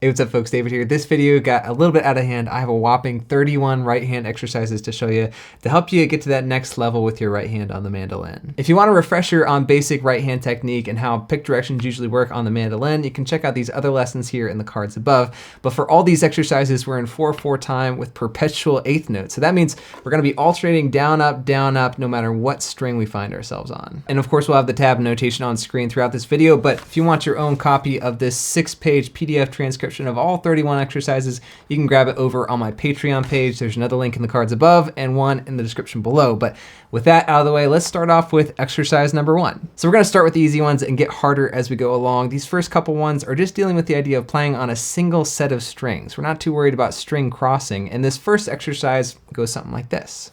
Hey, what's up folks, David here. This video got a little bit out of hand. I have a whopping 31 right hand exercises to show you to help you get to that next level with your right hand on the mandolin. If you want a refresher on basic right hand technique and how pick directions usually work on the mandolin, you can check out these other lessons here in the cards above. But for all these exercises, we're in 4/4 time with perpetual eighth note. So that means we're gonna be alternating down, up, no matter what string we find ourselves on. And of course, we'll have the tab notation on screen throughout this video, but if you want your own copy of this 6-page PDF transcription of all 31 exercises, you can grab it over on my Patreon page. There's another link in the cards above and one in the description below. But with that out of the way, let's start off with exercise number 1. So we're gonna start with the easy ones and get harder as we go along. These first couple ones are just dealing with the idea of playing on a single set of strings. We're not too worried about string crossing. And this first exercise goes something like this.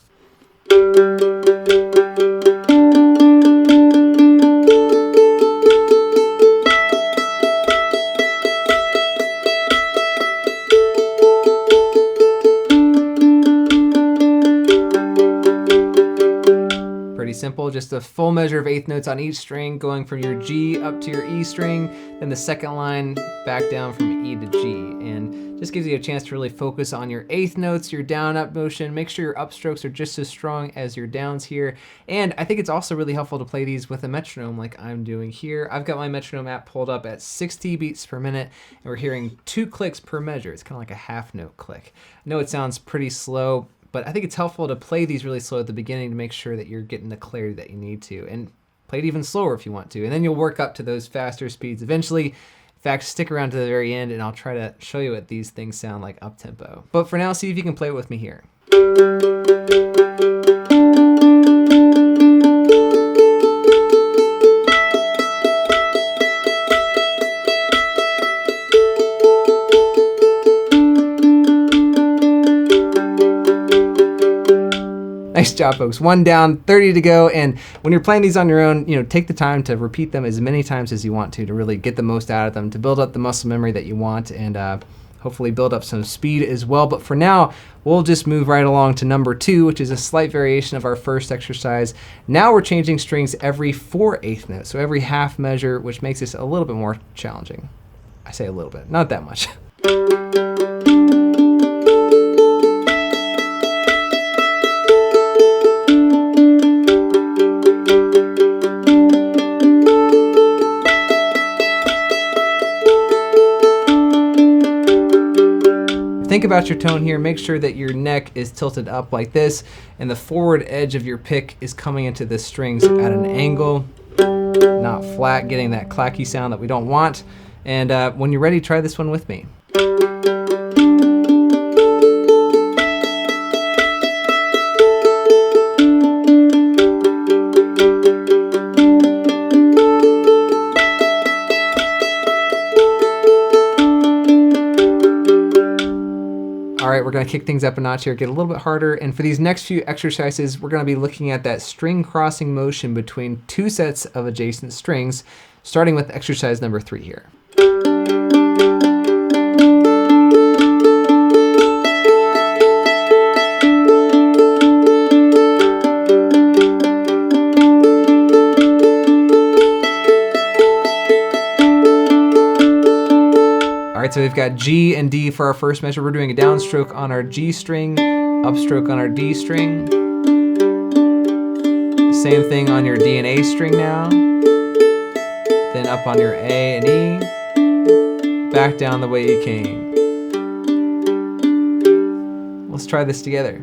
Simple, just a full measure of eighth notes on each string, going from your G up to your E string, then the second line back down from E to G. And just gives you a chance to really focus on your eighth notes, your down up motion. Make sure your upstrokes are just as strong as your downs here. And I think it's also really helpful to play these with a metronome like I'm doing here. I've got my metronome app pulled up at 60 beats per minute, and we're hearing 2 clicks per measure. It's kind of like a half note click. I know it sounds pretty slow, but I think it's helpful to play these really slow at the beginning to make sure that you're getting the clarity that you need to, and play it even slower if you want to. And then you'll work up to those faster speeds eventually. In fact, stick around to the very end and I'll try to show you what these things sound like up tempo. But for now, see if you can play it with me here. Nice job, folks. 1 down, 30 to go. And when you're playing these on your own, take the time to repeat them as many times as you want to really get the most out of them, to build up the muscle memory that you want, and hopefully build up some speed as well. But for now, we'll just move right along to number 2, which is a slight variation of our first exercise. Now we're changing strings every 4/8 notes, so every half measure, which makes this a little bit more challenging. I say a little bit, not that much. Think about your tone here. Make sure that your neck is tilted up like this and the forward edge of your pick is coming into the strings at an angle, not flat, getting that clacky sound that we don't want. And when you're ready, try this one with me. All right, we're gonna kick things up a notch here, get a little bit harder. And for these next few exercises, we're gonna be looking at that string crossing motion between 2 sets of adjacent strings, starting with exercise number 3 here. So we've got G and D for our first measure. We're doing a downstroke on our G string, upstroke on our D string. Same thing on your D and A string now. Then up on your A and E. Back down the way you came. Let's try this together.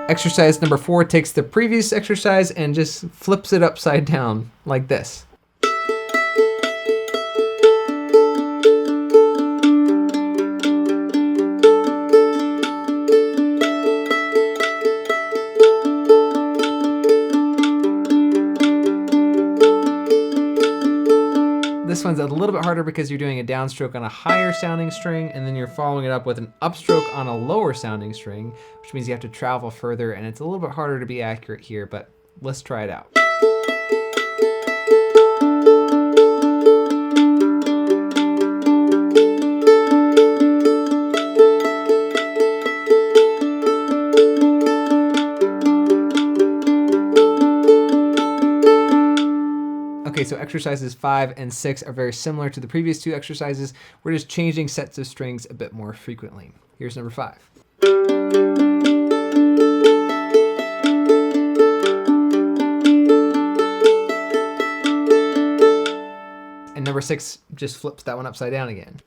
Exercise number 4 takes the previous exercise and just flips it upside down like this. This one's a little bit harder because you're doing a downstroke on a higher sounding string, and then you're following it up with an upstroke on a lower sounding string, which means you have to travel further, and it's a little bit harder to be accurate here, but let's try it out. so exercises 5 and 6 are very similar to the previous two exercises. We're just changing sets of strings a bit more frequently. Here's number 5. And number 6 just flips that one upside down again.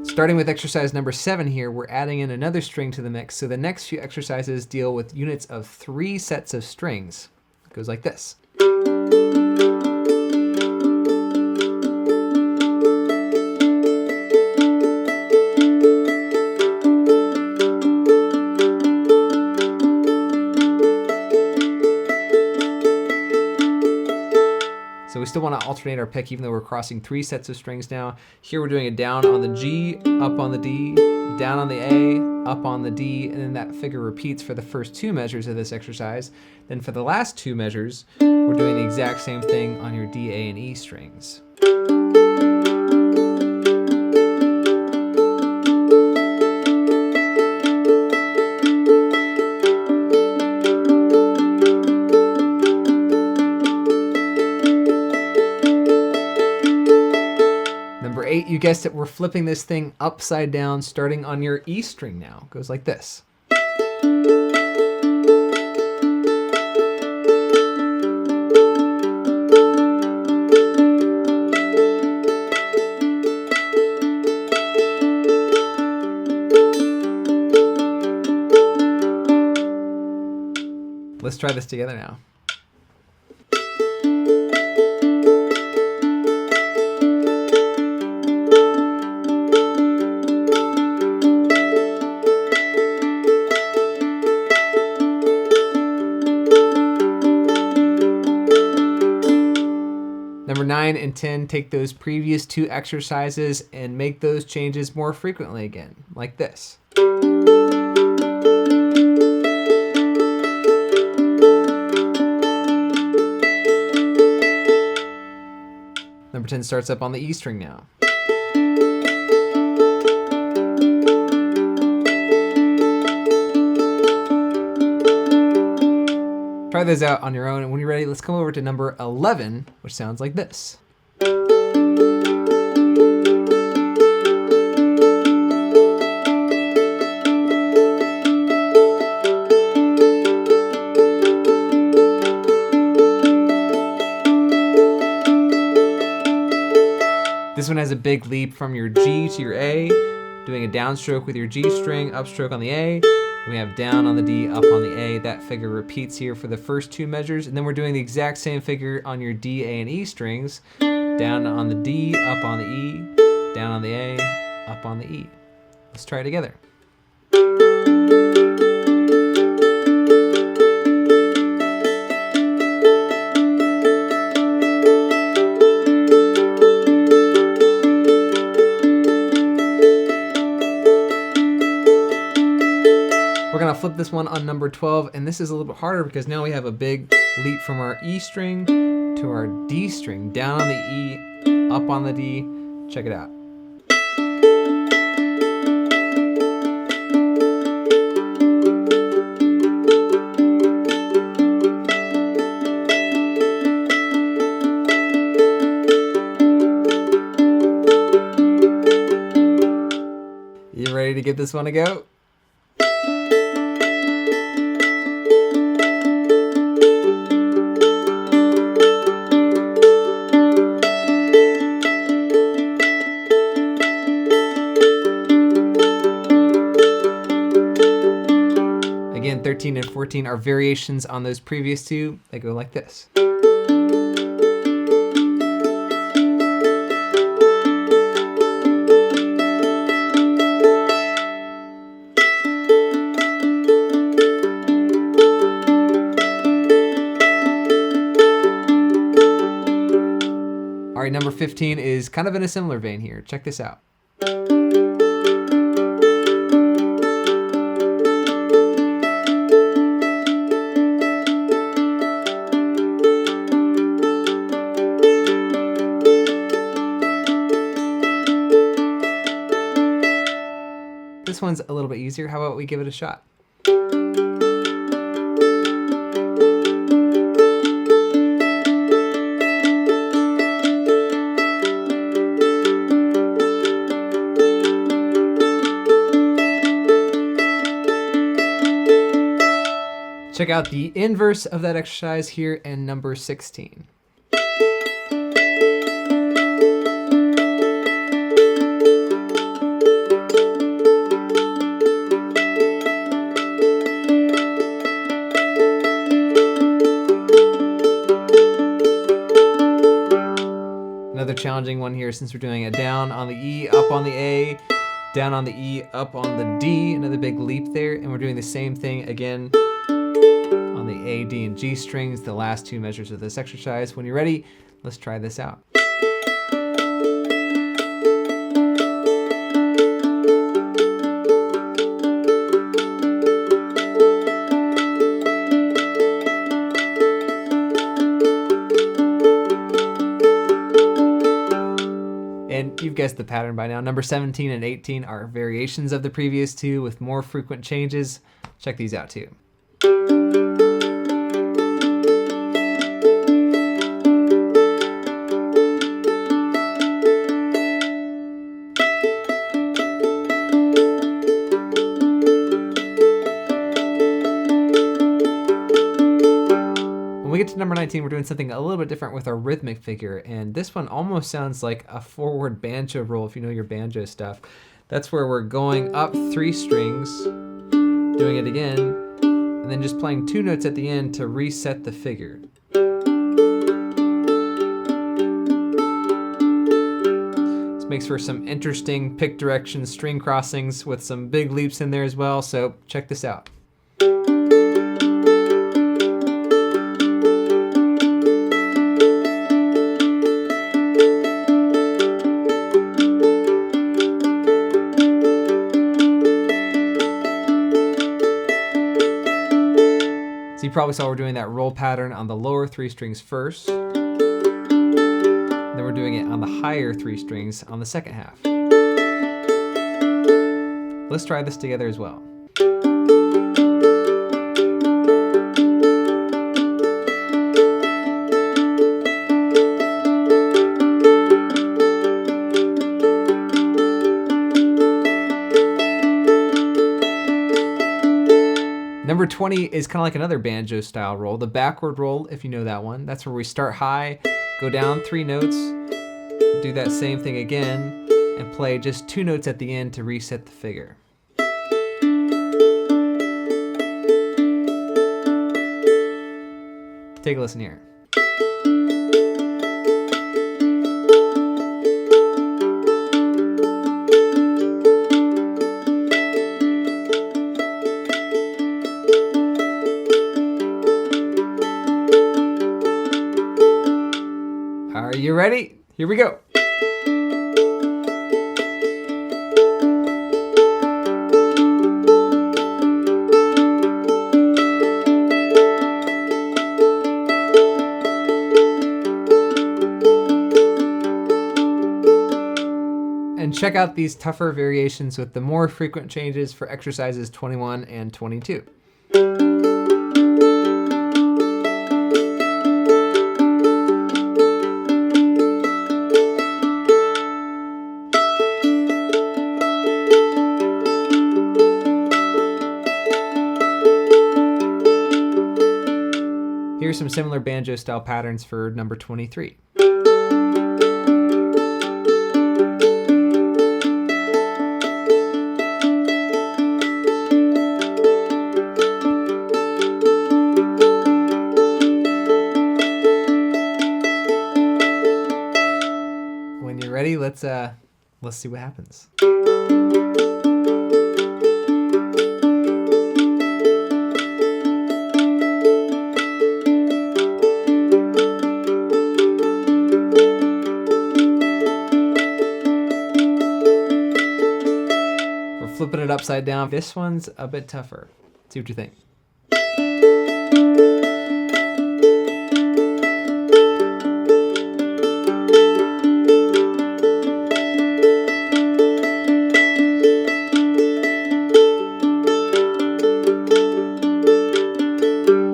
Starting with exercise number 7 here, we're adding in another string to the mix. So the next few exercises deal with units of 3 sets of strings. It goes like this. So we still want to alternate our pick even though we're crossing 3 sets of strings now. Here we're doing a down on the G, up on the D, down on the A, up on the D, and then that figure repeats for the first 2 measures of this exercise. Then for the last 2 measures, we're doing the exact same thing on your D, A, and E strings. Number 8, you guessed it, we're flipping this thing upside down, starting on your E string now. It goes like this. Let's try this together now. Number 9 and 10, take those previous 2 exercises and make those changes more frequently again, like this. Number 10 starts up on the E string now. Try those out on your own, and when you're ready, let's come over to number 11, which sounds like this. This one has a big leap from your G to your A, doing a downstroke with your G string, upstroke on the A. We have down on the D, up on the A. That figure repeats here for the first 2 measures. And then we're doing the exact same figure on your D, A, and E strings. Down on the D, up on the E, down on the A, up on the E. Let's try it together. We're gonna flip this one on number 12, and this is a little bit harder because now we have a big leap from our E string to our D string, down on the E, up on the D. Check it out. You ready to give this one a go? Again, 13 and 14 are variations on those previous 2. They go like this. All right, number 15 is kind of in a similar vein here. Check this out. This one's a little bit easier. How about we give it a shot? Check out the inverse of that exercise here in number 16. Another challenging one here, since we're doing a down on the E, up on the A, down on the E, up on the D, another big leap there, and we're doing the same thing again on the A, D, and G strings, the last two measures of this exercise. When you're ready, let's try this out. And you've guessed the pattern by now. Number 17 and 18 are variations of the previous two with more frequent changes. Check these out too. When we get to number 19, we're doing something a little bit different with our rhythmic figure, and this one almost sounds like a forward banjo roll if you know your banjo stuff. That's where we're going up 3 strings, doing it again, and then just playing 2 notes at the end to reset the figure. This makes for some interesting pick direction string crossings with some big leaps in there as well, so check this out. So you probably saw we're doing that roll pattern on the lower 3 strings first. Then we're doing it on the higher 3 strings on the second half. Let's try this together as well. Number 20 is kind of like another banjo style roll, the backward roll, if you know that one. That's where we start high, go down 3 notes, do that same thing again, and play just 2 notes at the end to reset the figure. Take a listen here. Are you ready? Here we go. And check out these tougher variations with the more frequent changes for exercises 21 and 22. Here's some similar banjo style patterns for number 23. When you're ready, let's see what happens. Flipping it upside down. This one's a bit tougher. See what you think.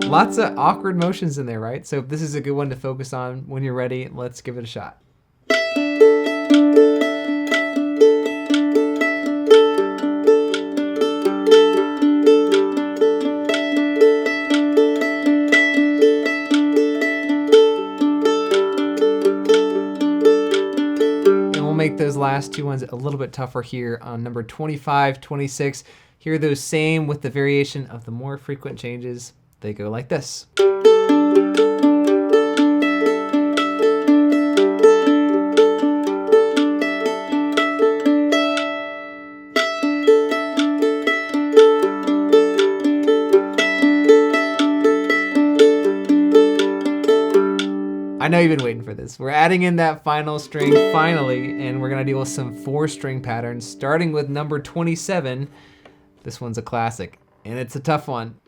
Lots of awkward motions in there, right? So this is a good one to focus on. When you're ready, let's give it a shot. Make those last two ones a little bit tougher here on number 25, 26. Hear those same with the variation of the more frequent changes. They go like this. I know you've been waiting for this. We're adding in that final string finally, and we're gonna deal with some 4-string patterns, starting with number 27. This one's a classic, and it's a tough one.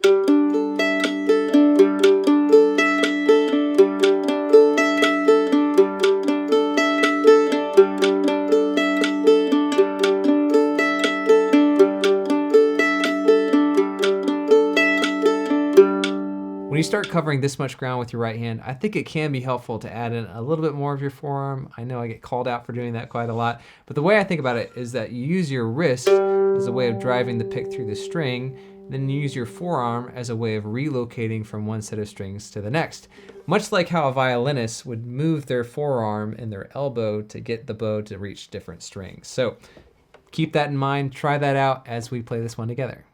When you start covering this much ground with your right hand, I think it can be helpful to add in a little bit more of your forearm. I know I get called out for doing that quite a lot, but the way I think about it is that you use your wrist as a way of driving the pick through the string, then you use your forearm as a way of relocating from one set of strings to the next. Much like how a violinist would move their forearm and their elbow to get the bow to reach different strings. So keep that in mind, try that out as we play this one together.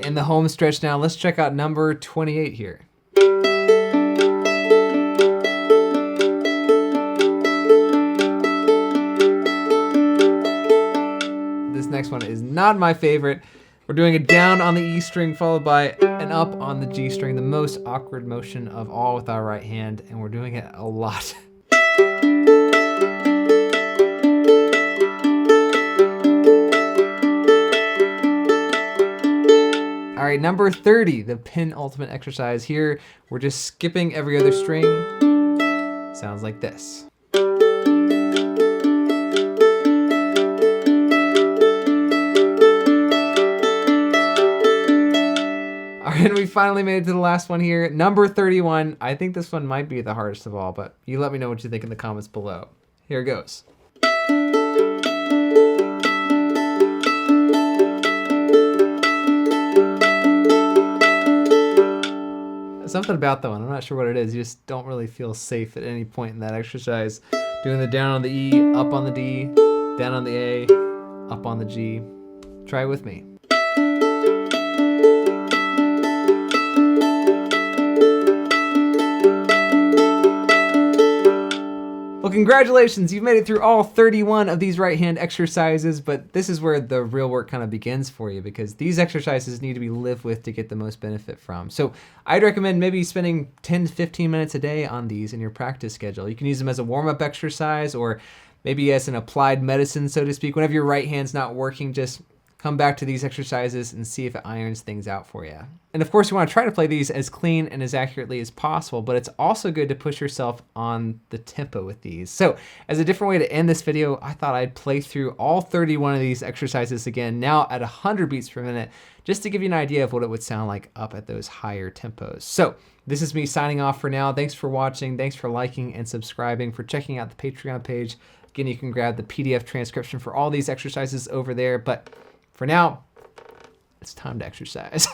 In the home stretch now, let's check out number 28 here. This next one is not my favorite. We're doing a down on the E string followed by an up on the G string, the most awkward motion of all with our right hand, and we're doing it a lot. All right, number 30, the penultimate exercise here. We're just skipping every other string. Sounds like this. All right, and we finally made it to the last one here. Number 31. I think this one might be the hardest of all, but you let me know what you think in the comments below. Here it goes. Something about that one, I'm not sure what it is. You just don't really feel safe at any point in that exercise. Doing the down on the E, up on the D, down on the A, up on the G. Try it with me. Well, congratulations, you've made it through all 31 of these right hand exercises, but this is where the real work kind of begins for you because these exercises need to be lived with to get the most benefit from. So I'd recommend maybe spending 10 to 15 minutes a day on these in your practice schedule. You can use them as a warm-up exercise or maybe as an applied medicine, so to speak. Whenever your right hand's not working, just come back to these exercises and see if it irons things out for you. And of course, you want to try to play these as clean and as accurately as possible, but it's also good to push yourself on the tempo with these. So as a different way to end this video, I thought I'd play through all 31 of these exercises again, now at 100 beats per minute, just to give you an idea of what it would sound like up at those higher tempos. So this is me signing off for now. Thanks for watching. Thanks for liking and subscribing, for checking out the Patreon page. Again, you can grab the PDF transcription for all these exercises over there, but for now, it's time to exercise.